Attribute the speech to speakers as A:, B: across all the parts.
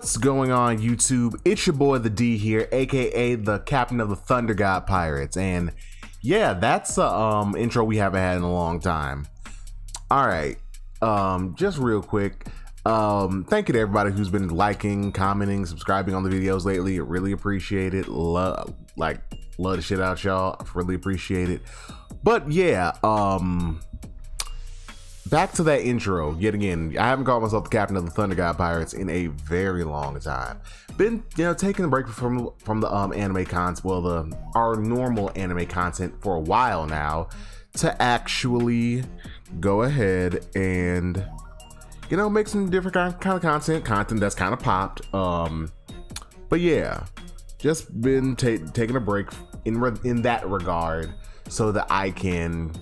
A: What's going on, YouTube? It's your boy the D here, aka the captain of the Thunder God Pirates, and yeah, that's a intro we haven't had in a long time. All right, just real quick, thank you to everybody who's been liking, commenting, subscribing on the videos lately. I really appreciate it. Love the shit out y'all. I really appreciate it. But yeah, back to that intro yet again. I haven't called myself the captain of the Thunder God Pirates in a very long time. Been, taking a break from the anime content, well, our normal anime content for a while now, to actually go ahead and make some different kind of content that's kind of popped. But yeah, just been taking a break in that regard so that I can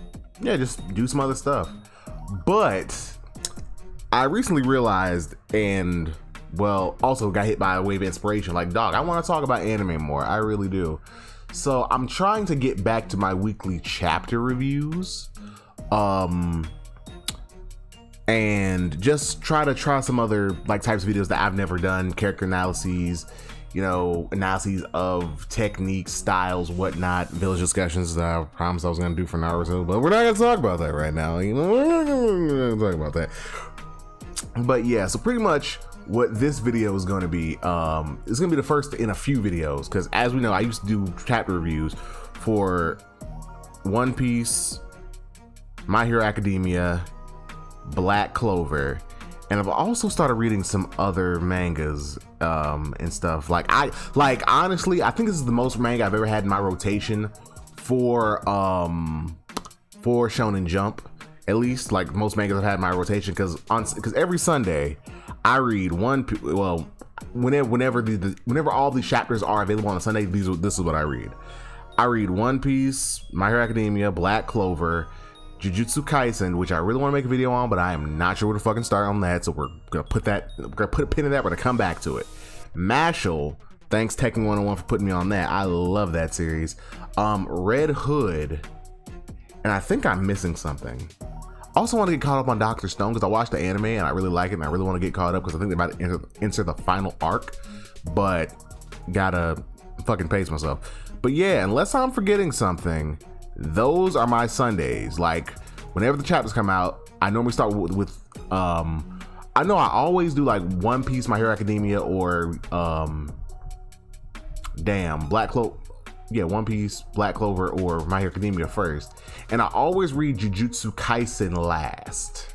A: just do some other stuff. But I recently realized, and well, also got hit by a wave of inspiration, like, dog, I want to talk about anime more. I really do. So I'm trying to get back to my weekly chapter reviews, and just try some other types of videos that I've never done, character analyses, analyses of techniques, styles, whatnot, village discussions that I promised I was going to do for Naruto, but we're not going to talk about that right now. We're not going to talk about that. But yeah, so pretty much what this video is going to be, it's going to be the first in a few videos, because as we know, I used to do chapter reviews for One Piece, My Hero Academia, Black Clover, and I've also started reading some other mangas and stuff. Honestly, I think this is the most manga I've ever had in my rotation for Shonen Jump. At least most mangas I've had in my rotation, because every Sunday I read whenever all these chapters are available on a Sunday, this is what I read. I read One Piece, My Hero Academia, Black Clover, Jujutsu Kaisen, which I really want to make a video on, but I am not sure where to fucking start on that, so we're gonna put a pin in that. We're gonna come back to it. Mashal, thanks Tekken 101 for putting me on that. I love that series. Red Hood, and I think I'm missing something. Also want to get caught up on Dr. Stone, because I watched the anime and I really like it, and I really want to get caught up because I think they're about to enter the final arc, but gotta fucking pace myself. But yeah, unless I'm forgetting something, those are my Sundays. Whenever the chapters come out, I normally start with I know I always do One Piece, My Hero Academia, or Black Clover. Yeah, One Piece, Black Clover, or My Hero Academia first, and I always read Jujutsu Kaisen last.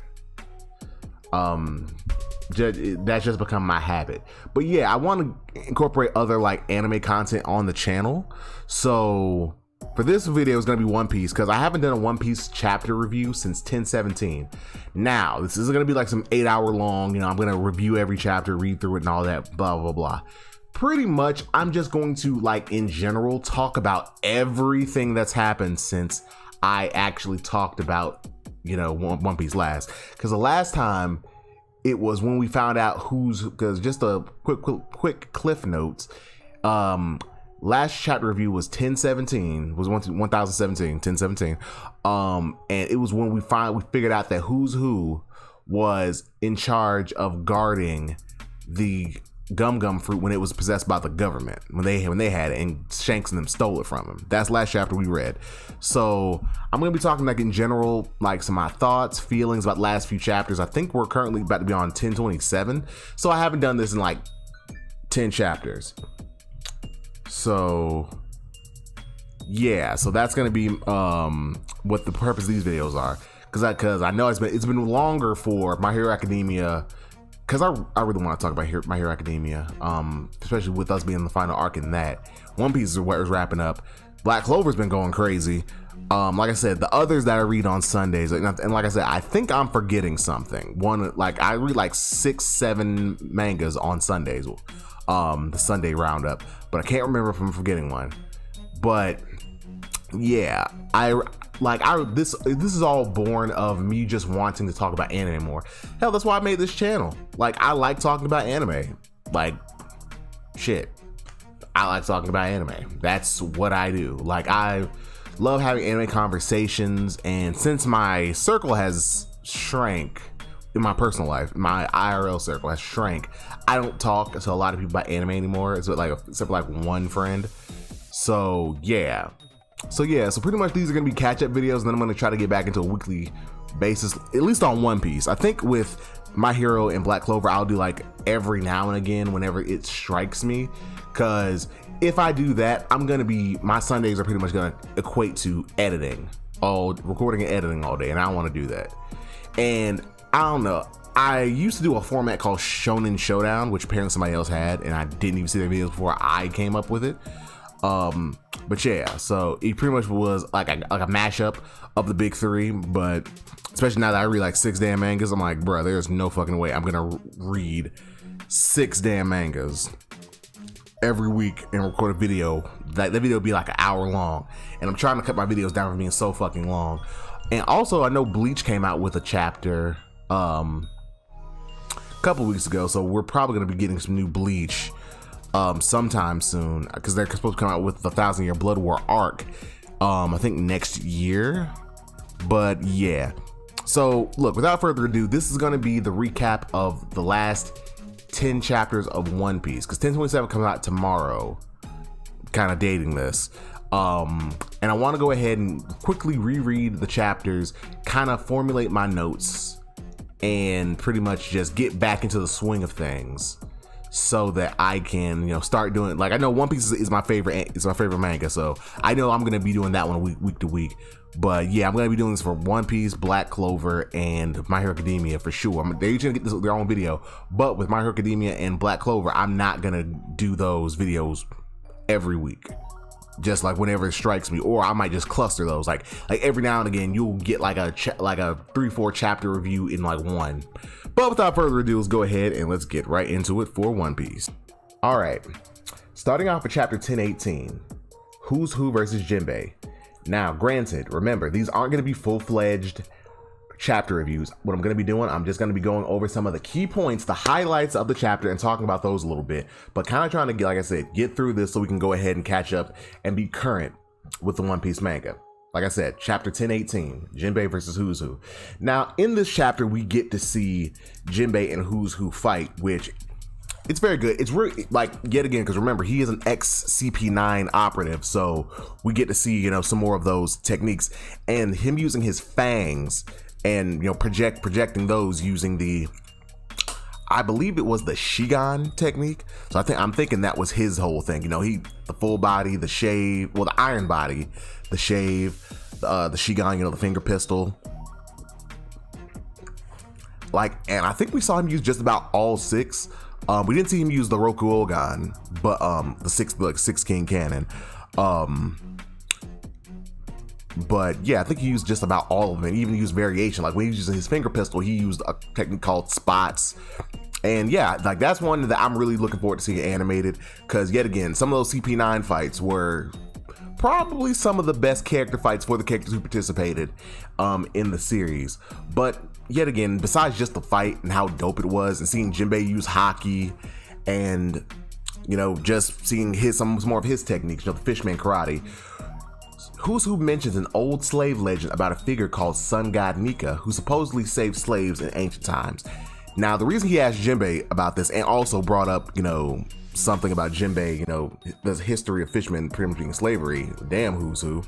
A: That's just become my habit. But yeah, I want to incorporate other anime content on the channel. So for this video, it's going to be One Piece, because I haven't done a One Piece chapter review since 1017. Now, this is going to be some 8-hour long, I'm going to review every chapter, read through it and all that, blah, blah, blah. Pretty much, I'm just going to, in general, talk about everything that's happened since I actually talked about, One Piece last. Because the last time, it was when we found out because just a quick cliff notes, last chapter review was 1017, and it was when we figured out that Who's Who was in charge of guarding the gum fruit when it was possessed by the government, when they had it, and Shanks and them stole it from him. That's last chapter we read. So I'm gonna be talking in general, some of my thoughts, feelings about the last few chapters. I think we're currently about to be on 1027, so I haven't done this in 10 chapters. So yeah, so that's gonna be what the purpose of these videos are, because I know it's been longer for My Hero Academia, because I really want to talk about My Hero Academia, especially with us being in the final arc in that. One Piece is what is wrapping up. Black Clover's been going crazy. Like I said, the others that I read on Sundays, and like I said, I think I'm forgetting something. I read 6-7 mangas on Sundays, the Sunday roundup, but I can't remember if I'm forgetting one. But yeah, this is all born of me just wanting to talk about anime more. Hell, that's why I made this channel. I like talking about anime. Shit, I like talking about anime. That's what I do. I love having anime conversations, and since my circle has shrank in my personal life, my IRL circle has shrank. I don't talk to a lot of people about anime anymore. It's like except for like one friend. So yeah. So pretty much these are gonna be catch-up videos, and then I'm gonna try to get back into a weekly basis, at least on One Piece. I think with My Hero and Black Clover, I'll do like every now and again whenever it strikes me, because if I do that, my Sundays are pretty much gonna equate to recording and editing all day, and I don't want to do that. And I don't know, I used to do a format called Shonen Showdown, which apparently somebody else had, and I didn't even see their videos before I came up with it. But yeah, so it pretty much was like a mashup of the big three, but especially now that I read like 6 damn mangas, I'm like, bro, there's no fucking way I'm gonna read 6 damn mangas every week and record a video. That video would be like an hour long, and I'm trying to cut my videos down from being so fucking long. And also, I know Bleach came out with a chapter a couple weeks ago, so we're probably gonna be getting some new Bleach sometime soon, because they're supposed to come out with the 1,000-Year Blood War arc I think next year. But yeah, so look, without further ado, this is going to be the recap of the last 10 chapters of One Piece, because 1027 comes out tomorrow, kind of dating this. And I want to go ahead and quickly reread the chapters, kind of formulate my notes, and pretty much just get back into the swing of things, so that I can, start doing, like, I know One Piece is my favorite. It's my favorite manga, so I know I'm gonna be doing that one week to week. But yeah, I'm gonna be doing this for One Piece, Black Clover, and My Hero Academia for sure. They're each gonna get their own video, but with My Hero Academia and Black Clover, I'm not gonna do those videos every week, just like whenever it strikes me, or I might just cluster those. Like every now and again, you'll get like a 3-4 chapter review in like one. But without further ado, let's go ahead and let's get right into it for One Piece. All right, starting off with chapter 1018, Who's Who versus Jinbei. Now, granted, remember, these aren't going to be full-fledged chapter reviews. What I'm going to be doing, I'm just going to be going over some of the key points, the highlights of the chapter, and talking about those a little bit, but kind of trying to get, like I said, get through this so we can go ahead and catch up and be current with the One Piece manga. Like I said, chapter 1018, Jinbei versus Who's Who. Now, in this chapter, we get to see Jinbei and Who's Who fight, which it's very good. It's really, like, yet again, because remember, he is an ex-CP9 operative, so we get to see, some more of those techniques, and him using his fangs and, projecting those using the, I believe it was the Shigan technique. So I'm thinking that was his whole thing. The full body, the shave, well, the iron body, the shave, the Shigan, the finger pistol. And I think we saw him use just about all 6. We didn't see him use the Roku Ogan, but the 6 king cannon. But yeah, I think he used just about all of them, and even used variation. Like when he was using his finger pistol, he used a technique called spots. And yeah, like that's one that I'm really looking forward to seeing animated, because yet again, some of those CP9 fights were probably some of the best character fights for the characters who participated in the series. But yet again, besides just the fight and how dope it was, and seeing Jinbei use haki, and just seeing some more of his techniques, the fishman karate. Who's Who mentions an old slave legend about a figure called Sun God Nika, who supposedly saved slaves in ancient times. Now, the reason he asked Jinbei about this, and also brought up, something about Jinbei, the history of fishermen pretty much being slavery, damn Who's Who.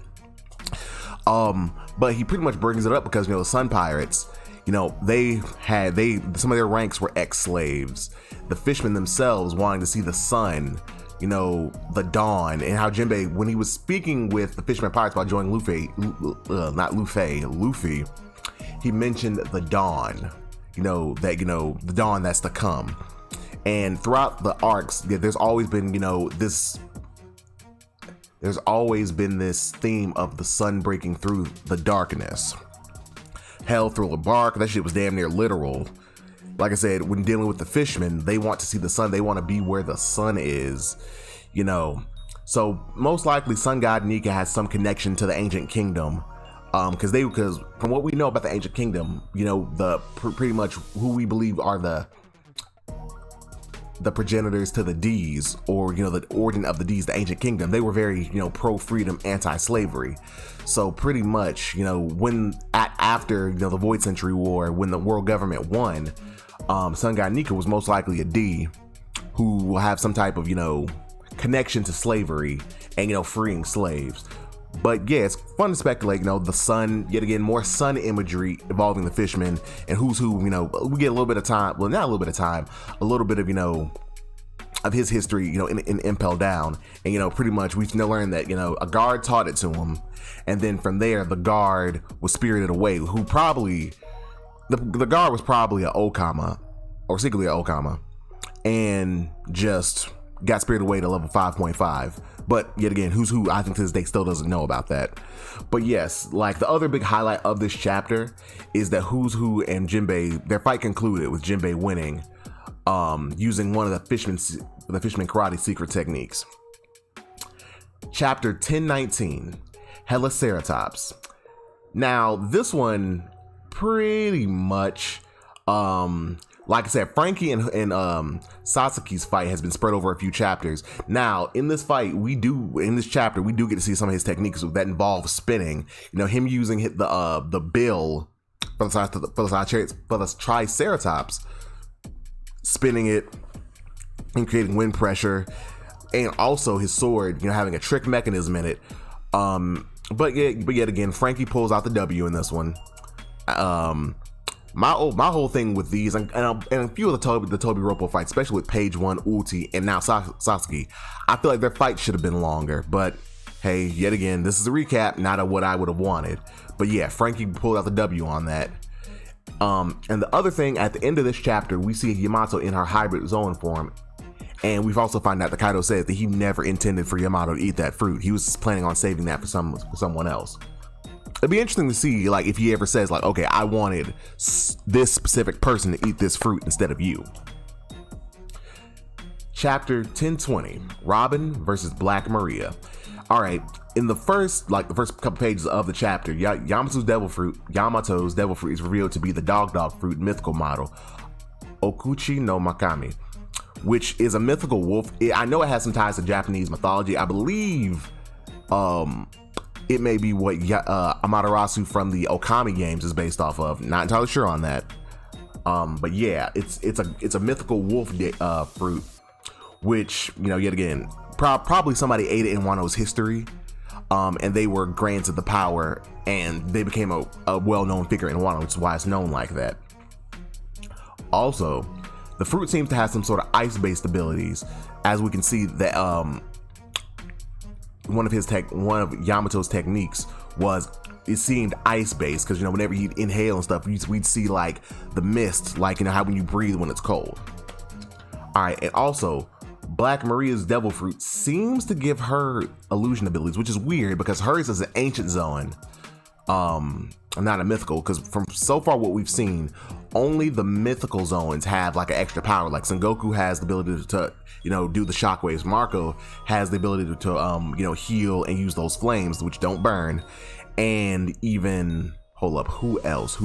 A: But he pretty much brings it up because, the Sun Pirates, some of their ranks were ex-slaves. The fishermen themselves wanting to see the sun, the dawn, and how Jinbei, when he was speaking with the fisherman pirates about joining Luffy, he mentioned the dawn, the dawn that's to come. And throughout the arcs, there's always been, there's always been this theme of the sun breaking through the darkness. Hell, through the bark, that shit was damn near literal. Like I said, when dealing with the fishermen, they want to see the sun. They want to be where the sun is, So most likely, Sun God Nika has some connection to the ancient kingdom, because from what we know about the ancient kingdom, pretty much who we believe are the the progenitors to the D's, or the origin of the D's, the ancient kingdom. They were very pro-freedom, anti-slavery. So pretty much when after the Void Century War, when the world government won, Sun God Nika was most likely a D who will have some type of connection to slavery and freeing slaves. But yeah, it's fun to speculate, the sun, yet again, more sun imagery involving the Fishman and who's who, we get a little bit of time, well, not a little bit of time, a little bit of, of his history, in Impel Down. And, pretty much we've learned that, a guard taught it to him. And then from there, the guard was spirited away, who probably, the guard was probably a Okama, or secretly a Okama, and just got spirited away to level 5.5. But yet again, who's who, I think to this day still doesn't know about that. But yes, like the other big highlight of this chapter is that Who's Who and Jinbei, their fight concluded with Jinbei winning, using one of the Fishman karate secret techniques. Chapter 1019, Heliceratops. Now, this one pretty much, like I said, Frankie and Satsuki's fight has been spread over a few chapters. Now, in this chapter, we do get to see some of his techniques that involve spinning. Him using the bill for the Triceratops, spinning it and creating wind pressure, and also his sword, having a trick mechanism in it. But yet again, Frankie pulls out the W in this one. My whole thing with these and a few of the Toby Roppo fights, especially with Page 1, Ulti, and now Sasuke, I feel like their fight should have been longer. But hey, yet again, this is a recap, not what I would have wanted. But yeah, Frankie pulled out the W on that. And the other thing, at the end of this chapter, we see Yamato in her hybrid Zoan form. And we've also found out that Kaido says that he never intended for Yamato to eat that fruit. He was planning on saving that for someone else. It'd be interesting to see, like, if he ever says, like, okay, I wanted this specific person to eat this fruit instead of you. Chapter 1020, Robin versus Black Maria. All right, in the first couple pages of the chapter, Yamato's devil fruit is revealed to be the dog fruit mythical model, Okuchi no Makami, which is a mythical wolf. I know it has some ties to Japanese mythology. I believe, it may be what Amaterasu from the Okami games is based off of. Not entirely sure on that. But yeah, it's a mythical wolf fruit, which, yet again, probably somebody ate it in Wano's history, and they were granted the power, and they became a well-known figure in Wano, which is why it's known like that. Also, the fruit seems to have some sort of ice-based abilities, as we can see that one of Yamato's techniques it seemed ice-based, because whenever he'd inhale and stuff, we'd see like the mist, like how when you breathe when it's cold. All right, and also Black Maria's devil fruit seems to give her illusion abilities, which is weird because hers is an ancient Zoan, not a mythical, because from so far what we've seen, only the mythical Zoans have like an extra power. Like Sengoku has the ability to do the shockwaves. Marco has the ability to heal and use those flames which don't burn. And even who else?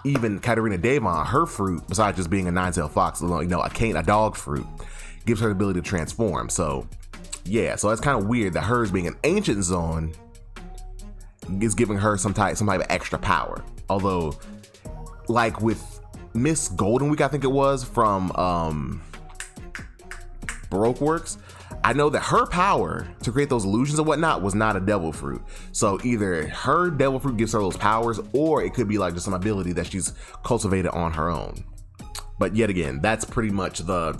A: Even Katarina Devon, her fruit, besides just being a nine-tailed fox, a dog fruit, gives her the ability to transform. So yeah, so that's kind of weird that hers being an ancient Zoan is giving her some type of extra power. Although, like with Miss Golden Week, I think it was from Baroque Works, I know that her power to create those illusions and whatnot was not a devil fruit. So either her devil fruit gives her those powers, or it could be like just some ability that she's cultivated on her own. But yet again, that's pretty much the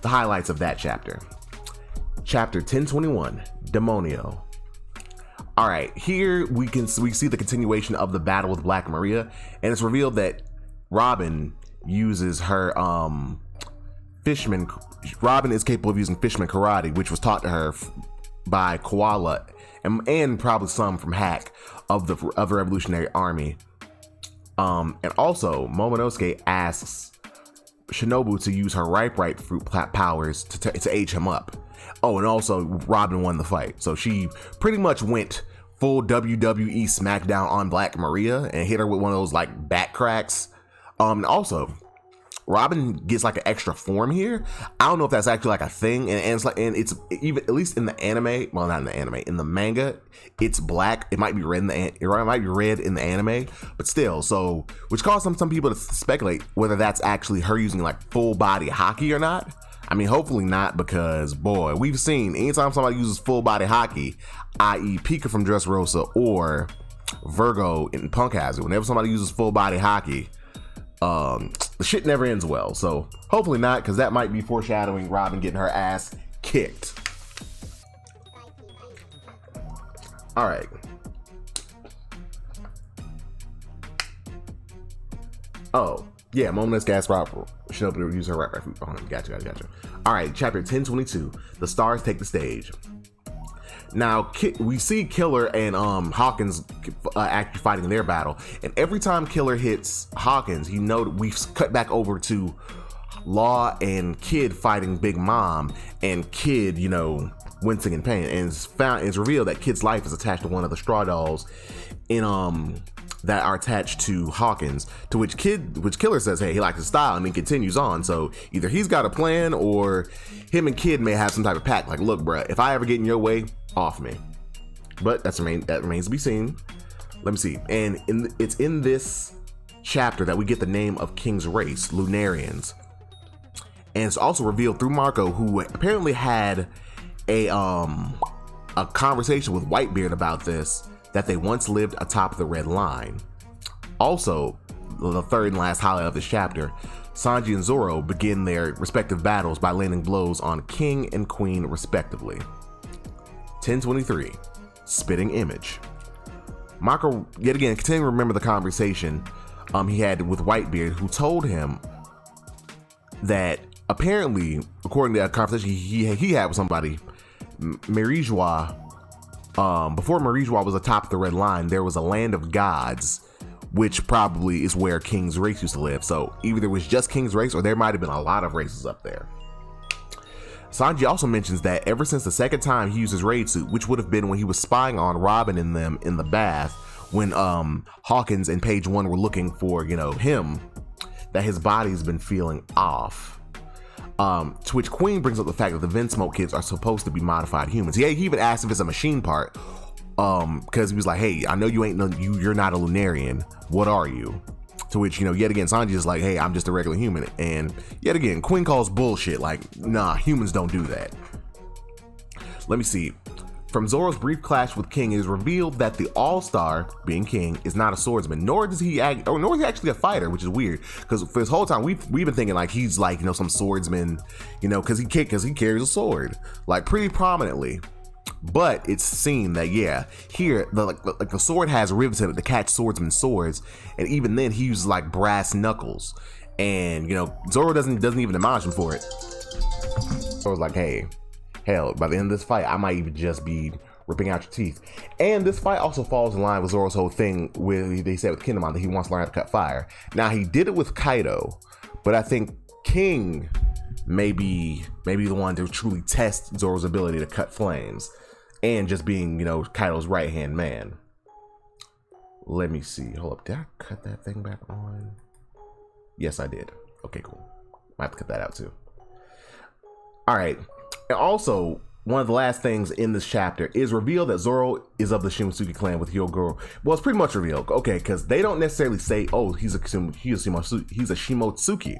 A: highlights of that chapter. Chapter 1021, Demonio. All right, here we see the continuation of the battle with Black Maria, and it's revealed that Robin uses her Robin is capable of using Fishman karate, which was taught to her by Koala and probably some from Hack of the Revolutionary Army. And also Momonosuke asks Shinobu to use her ripe fruit powers to age him up. Oh, and also Robin won the fight, so she pretty much went full WWE SmackDown on Black Maria and hit her with one of those like back cracks. Also, Robin gets like an extra form here. I don't know if that's actually like a thing, and it's like, and it's even, at least in the anime, well, not in the anime, in the manga, it's black. It might be red in the anime, but still. So, which caused some people to speculate whether that's actually her using like full body hockey or not. I mean, hopefully not, because boy, we've seen anytime somebody uses full body hockey, i.e. Pika from Dressrosa or Virgo in Punk Hazard, whenever somebody uses full body hockey, the shit never ends well. So hopefully not, because that might be foreshadowing Robin getting her ass kicked. All right. Oh yeah, Momona's gas Robin. She'll be able to use her right foot. Oh, gotcha. All right, chapter 1022. The stars take the stage. Now we see Killer and Hawkins actually fighting their battle, and every time Killer hits Hawkins, we cut back over to Law and Kid fighting Big Mom, and Kid, wincing in pain, and it's revealed that Kid's life is attached to one of the straw dolls in that are attached to Hawkins, to which Killer says, hey, he likes his style, and he continues on. So either he's got a plan, or him and Kid may have some type of pact, like, look, bruh, if I ever get in your way, off me. But that remains to be seen. Let me see. And it's in this chapter that we get the name of King's race, Lunarians. And it's also revealed through Marco, who apparently had a conversation with Whitebeard about this, that they once lived atop the Red Line. Also, the third and last highlight of this chapter, Sanji and Zoro begin their respective battles by landing blows on King and Queen respectively. 1023, Spitting Image. Mako, yet again, continuing to remember the conversation he had with Whitebeard, who told him that apparently, according to that conversation he had with somebody, Merijois, before Merijois was atop the Red Line, there was a land of gods, which probably is where King's race used to live. So either it was just King's race, or there might have been a lot of races up there. Sanji also mentions that ever since the second time he used his raid suit, which would have been when he was spying on Robin and them in the bath, when Hawkins and Page One were looking for, him, that his body's been feeling off. To which Queen brings up the fact that the Vinsmoke kids are supposed to be modified humans. He even asked if it's a machine part, because he was like, hey, I know you're not a Lunarian. What are you? To which, yet again, Sanji is like, hey, I'm just a regular human. And yet again, Queen calls bullshit, like, nah, humans don't do that. Let me see. From Zoro's brief clash with King, it is revealed that the All-Star, being King, is not a swordsman, nor is he actually a fighter, which is weird, because for this whole time we've been thinking like he's like, some swordsman, because he carries a sword, like, pretty prominently. But it's seen that, yeah, here the sword has rivets in it to catch swordsman's swords, and even then he uses like brass knuckles, and Zoro doesn't even admonish him for it. Zoro's like, hey, hell, by the end of this fight, I might even just be ripping out your teeth. And this fight also falls in line with Zoro's whole thing with, they said with Kinemon, that he wants to learn how to cut fire. Now, he did it with Kaido, but I think King may be the one to truly test Zoro's ability to cut flames, and just being, Kaido's right-hand man. Let me see. Hold up. Did I cut that thing back on? Yes, I did. Okay, cool. I have to cut that out too. All right. And also, one of the last things in this chapter is revealed that Zoro is of the Shimotsuki clan with Hyogoro. Well, it's pretty much revealed. Okay, because they don't necessarily say, oh, he's a Shimotsuki.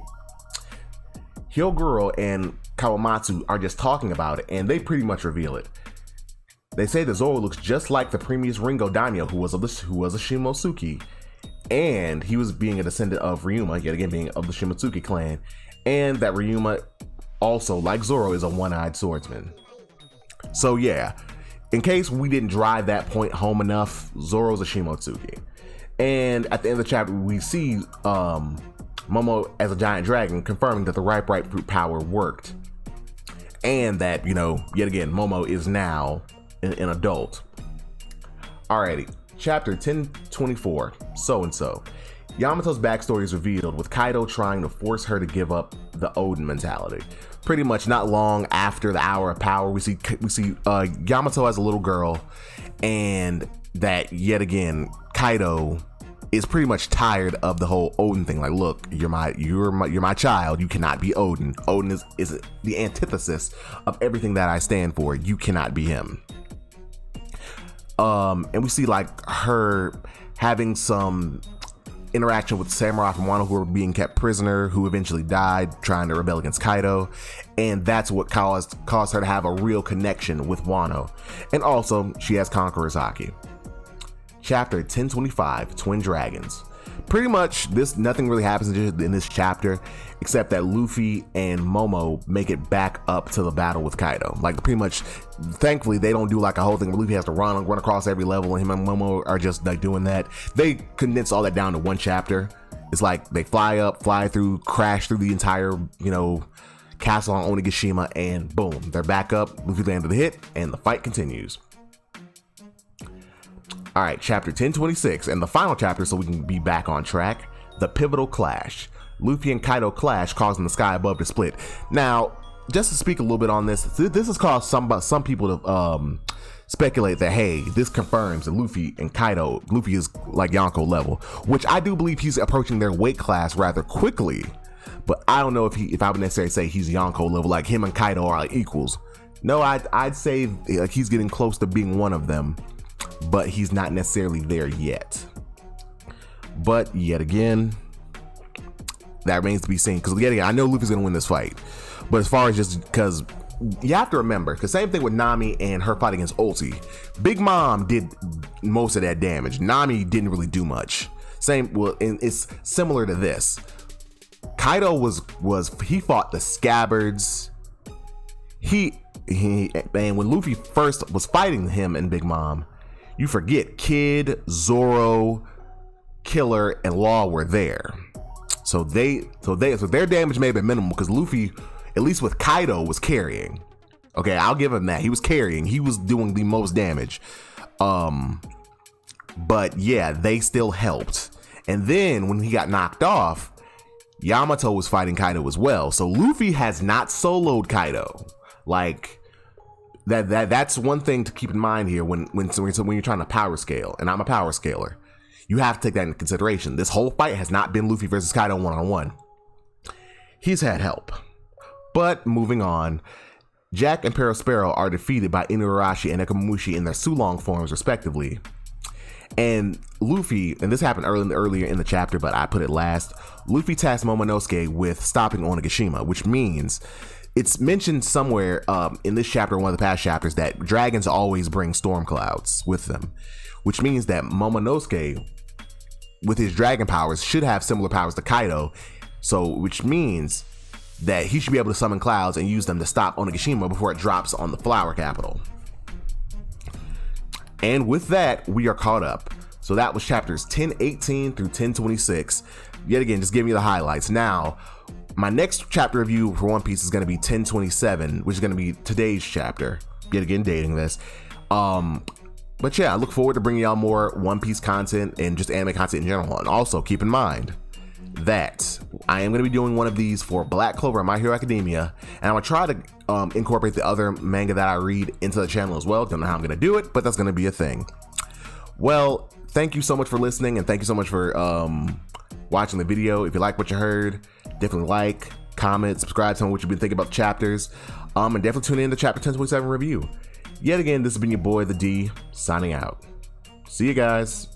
A: Hyogoro and Kawamatsu are just talking about it, and they pretty much reveal it. They say that Zoro looks just like the previous Ringo Daimyo, who was a Shimotsuki, and he was being a descendant of Ryuma, yet again being of the Shimotsuki clan, and that Ryuma also, like Zoro, is a one-eyed swordsman. So yeah, in case we didn't drive that point home enough, Zoro's a Shimotsuki. And at the end of the chapter, we see Momo as a giant dragon, confirming that the ripe fruit power worked, and that, yet again, Momo is now an adult. Alrighty, chapter 1024, So-and-So. Yamato's backstory is revealed, with Kaido trying to force her to give up the Odin mentality. Pretty much not long after the Hour of Power, we see Yamato as a little girl, and that, yet again, Kaido is pretty much tired of the whole Odin thing. Like, look, you're my child. You cannot be Odin. Odin is the antithesis of everything that I stand for. You cannot be him. And we see like her having some interaction with samurai from Wano who were being kept prisoner, who eventually died trying to rebel against Kaido, and that's what caused her to have a real connection with Wano. And also, she has Conqueror's Haki. Chapter 1025, Twin Dragons. Pretty much, nothing really happens in this chapter, except that Luffy and Momo make it back up to the battle with Kaido. Like, pretty much, thankfully, they don't do like a whole thing where Luffy has to run across every level, and him and Momo are just like doing that. They condense all that down to one chapter. It's like they fly up, fly through, crash through the entire, castle on Onigashima, and boom, they're back up. Luffy landed the hit, and the fight continues. All right, chapter 1026, and the final chapter so we can be back on track. The Pivotal Clash. Luffy and Kaido clash, causing the sky above to split. Now, just to speak a little bit on this has caused some people to speculate that, hey, this confirms that Luffy is like Yonko level, which I do believe he's approaching their weight class rather quickly, but I don't know if I would necessarily say he's Yonko level, like him and Kaido are like equals. No, I'd say like he's getting close to being one of them, but he's not necessarily there yet. But yet again, that remains to be seen, because yet again, I know Luffy's gonna win this fight, but as far as just because you have to remember, because same thing with Nami and her fight against Ulti, Big Mom did most of that damage. Nami didn't really do much. And it's similar to this. Kaido he fought the Scabbards. And when Luffy first was fighting him and Big Mom, you forget Kid, Zoro, Killer, and Law were there. So their damage may have been minimal, because Luffy, at least with Kaido, was carrying. Okay, I'll give him that. He was carrying. He was doing the most damage. But yeah, they still helped. And then when he got knocked off, Yamato was fighting Kaido as well. So Luffy has not soloed Kaido. Like that's one thing to keep in mind here when you're trying to power scale, and I'm a power scaler. You have to take that into consideration. This whole fight has not been Luffy versus Kaido one-on-one. He's had help. But moving on, Jack and Perospero are defeated by Inuarashi and Nekomamushi in their Sulong forms, respectively. And Luffy, and this happened earlier in the chapter, but I put it last, Luffy tasked Momonosuke with stopping Onigashima, which means it's mentioned somewhere in this chapter, one of the past chapters, that dragons always bring storm clouds with them, which means that Momonosuke, with his dragon powers, should have similar powers to Kaido, which means that he should be able to summon clouds and use them to stop Onigashima before it drops on the flower capital. And with that, we are caught up. So that was chapters 1018 through 1026. Yet again, just giving you the highlights. Now, my next chapter review for One Piece is going to be 1027, which is going to be today's chapter. Yet again, dating this. But yeah, I look forward to bringing y'all more One Piece content and just anime content in general. And also keep in mind that I am going to be doing one of these for Black Clover and My Hero Academia, and I'm going to try to incorporate the other manga that I read into the channel as well. Don't know how I'm going to do it, but that's going to be a thing. Well, thank you so much for listening, and thank you so much for watching the video. If you like what you heard, definitely like, comment, subscribe, tell me what you've been thinking about the chapters, and definitely tune in to chapter 1027 review. Yet again, this has been your boy, the D, signing out. See you guys.